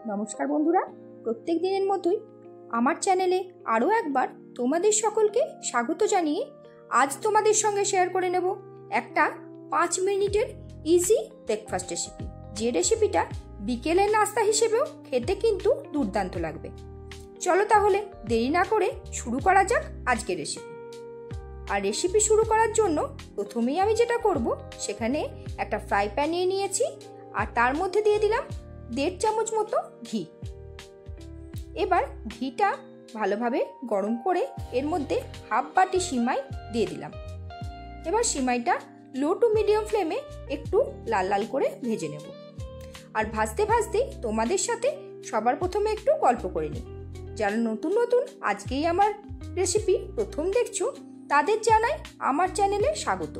নমস্কার বন্ধুরা, প্রত্যেক দিনের মতোই আমার চ্যানেলে আরও একবার তোমাদের সকলকে স্বাগত জানিয়ে আজ তোমাদের সঙ্গে শেয়ার করে নেব একটা 5 মিনিটের ইজি ব্রেকফাস্ট রেসিপি। যে রেসিপিটা বিকেলের নাস্তা হিসেবেও খেতে কিন্তু দুর্দান্ত লাগবে। চলো তাহলে দেরি না করে শুরু করা যাক আজকের রেসিপি। আর রেসিপি শুরু করার জন্য প্রথমেই আমি যেটা করব, সেখানে একটা ফ্রাই প্যান নিয়ে নিয়েছি আর তার মধ্যে দিয়ে দিলাম 1.5 চামচ মতো ঘি। এবার ঘিটা ভালোভাবে গরম করে এর মধ্যে হাফ বাটি সিমাই দিয়ে দিলাম। এবার সিমাইটা লো টু মিডিয়াম ফ্লেমে একটু লাল লাল করে ভেজে নেব। আর ভাজতে ভাজতে তোমাদের সাথে সবার প্রথমে একটু গল্প করে নিই। যারা নতুন নতুন আজকেই আমার রেসিপি প্রথম দেখছো, তাদের জানাই আমার চ্যানেলে স্বাগত।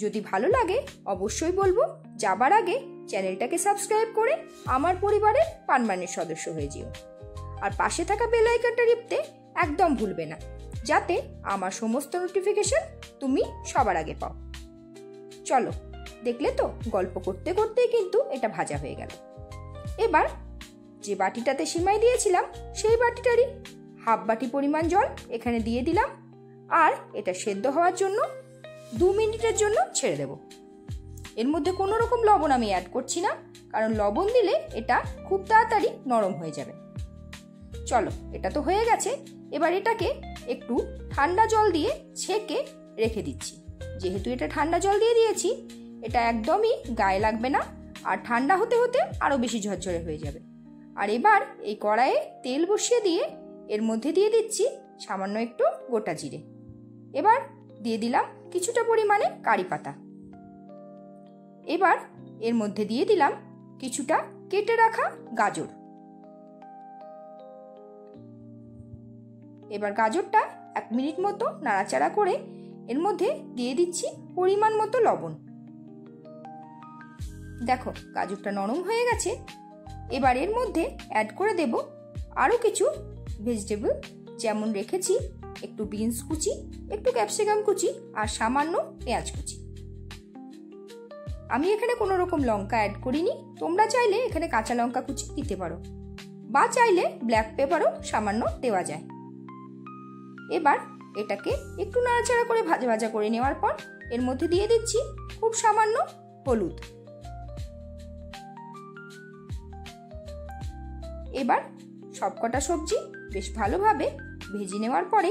যদি ভালো লাগে অবশ্যই বলবো, যাবার আগে চ্যানেলটাকে সাবস্ক্রাইব করে আমার পরিবারের পার্মানেন্ট সদস্য হয়ে যেও। আর পাশে থাকা বেল আইকনটা টিপতে একদম ভুলবে না, যাতে আমার সমস্ত নোটিফিকেশন তুমি সবার আগে পাও। চলো, দেখলে তো গল্প করতে করতেই কিন্তু এটা ভাজা হয়ে গেল। এবার যে বাটিটাতে সিমাই দিয়েছিলাম সেই বাটিটারই হাফ বাটি পরিমাণ জল এখানে দিয়ে দিলাম। আর এটা সেদ্ধ হওয়ার জন্য 2 মিনিটের জন্য ছেড়ে দেব। এর মধ্যে কোনো রকম লবণ আমি অ্যাড করছি না, কারণ লবণ দিলে এটা খুব তাড়াতাড়ি নরম হয়ে যাবে। চলো, এটা তো হয়ে গেছে। এবার এটাকে একটু ঠান্ডা জল দিয়ে ছেঁকে রেখে দিচ্ছি। যেহেতু এটা ঠান্ডা জল দিয়ে দিয়েছি, এটা একদমই গায়ে লাগবে না আর ঠান্ডা হতে হতে আরও বেশি ঝরঝরে হয়ে যাবে। আর এবার এই কড়াইয়ে তেল বসিয়ে দিয়ে এর মধ্যে দিয়ে দিচ্ছি সামান্য একটু গোটা জিরে। এবার দিয়ে দিলাম কিছুটা পরিমাণে কারি পাতা। এবার এর মধ্যে দিয়ে দিলাম কিছুটা কেটে রাখা গাজর। এবার গাজরটা 1 মিনিট মতো নাড়াচাড়া করে এর মধ্যে দিয়ে দিচ্ছি পরিমাণ মতো লবণ। দেখো, গাজরটা নরম হয়ে গেছে। এবার এর মধ্যে অ্যাড করে দেব আরও কিছু ভেজিটেবল, যেমন রেখেছি একটু বিনস কুচি, একটু ক্যাপসিকাম কুচি আর সামান্য পেঁয়াজ কুচি। আমি এখানে কোনো রকম লঙ্কা অ্যাড করিনি। তোমরা চাইলে এখানে কাঁচা লঙ্কা কুচি দিতে পারো, বা চাইলে ব্ল্যাক পেপারও সামান্য দেওয়া যায়। এবার এটাকে একটু নাড়াচাড়া করে ভাজা ভাজা করে নেওয়ার পর এর মধ্যে দিয়ে দিচ্ছি খুব সামান্য হলুদ। এবার সবকটা সবজি বেশ ভালোভাবে ভেজে নেওয়ার পরে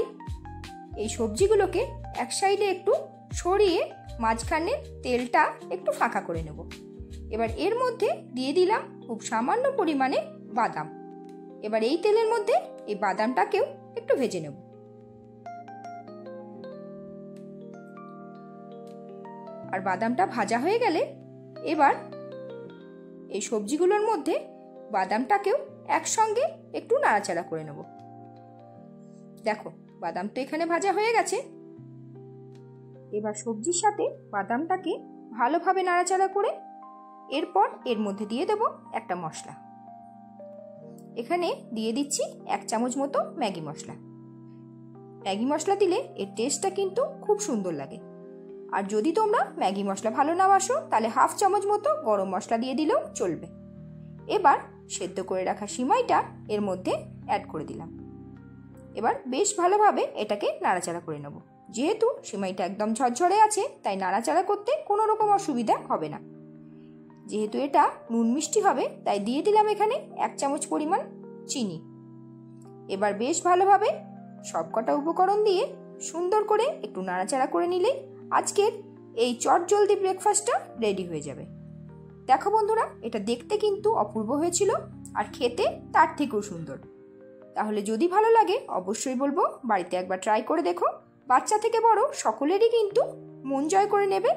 এই সবজিগুলোকে এক সাইডে একটু সরিয়ে মাঝখানে তেলটা একটু ফাঁকা করে নেব। এবার এর মধ্যে দিয়ে দিলাম খুব সামান্য পরিমাণে বাদাম। এবার এই তেলের মধ্যে এই বাদামটাকেও একটু ভেজে নেব। আর বাদামটা ভাজা হয়ে গেলে এবার এই সবজিগুলোর মধ্যে বাদামটাকেও একসঙ্গে একটু নাড়াচাড়া করে নেব। দেখো, বাদাম তো এখানে ভাজা হয়ে গেছে। এবার সবজির সাথে বাদামটাকে ভালোভাবে নাড়াচাড়া করে এরপর এর মধ্যে দিয়ে দেব একটা মশলা। এখানে দিয়ে দিচ্ছি 1 চামচ মতো ম্যাগি মশলা। ম্যাগি মশলা দিলে এর টেস্টটা কিন্তু খুব সুন্দর লাগে। আর যদি তোমরা ম্যাগি মশলা ভালো না বাসো, তাহলে হাফ চামচ মতো গরম মশলা দিয়ে দিলেও চলবে। এবার সেদ্ধ করে রাখা সিমাইটা এর মধ্যে অ্যাড করে দিলাম। এবার বেশ ভালোভাবে এটাকে নাড়াচাড়া করে নেব। যেহেতু সিমাইটা একদম ঝরঝরে আছে, তাই নাড়াচাড়া করতে কোনো রকম অসুবিধা হবে না। যেহেতু এটা নুন মিষ্টি হবে, তাই দিয়ে দিলাম এখানে 1 চামচ পরিমাণ চিনি। এবার বেশ ভালোভাবে সবকটা উপকরণ দিয়ে সুন্দর করে একটু নাড়াচাড়া করে নিলেই আজকের এই চটজলদি ব্রেকফাস্টটা রেডি হয়ে যাবে। দেখো বন্ধুরা, এটা দেখতে কিন্তু অপূর্ব হয়েছিল আর খেতে তার থেকেও সুন্দর। তাহলে যদি ভালো লাগে অবশ্যই বলবো বাড়িতে একবার ট্রাই করে দেখো। বাচ্চা থেকে বড় সকলেরই কিন্তু মন জয় করে নেবে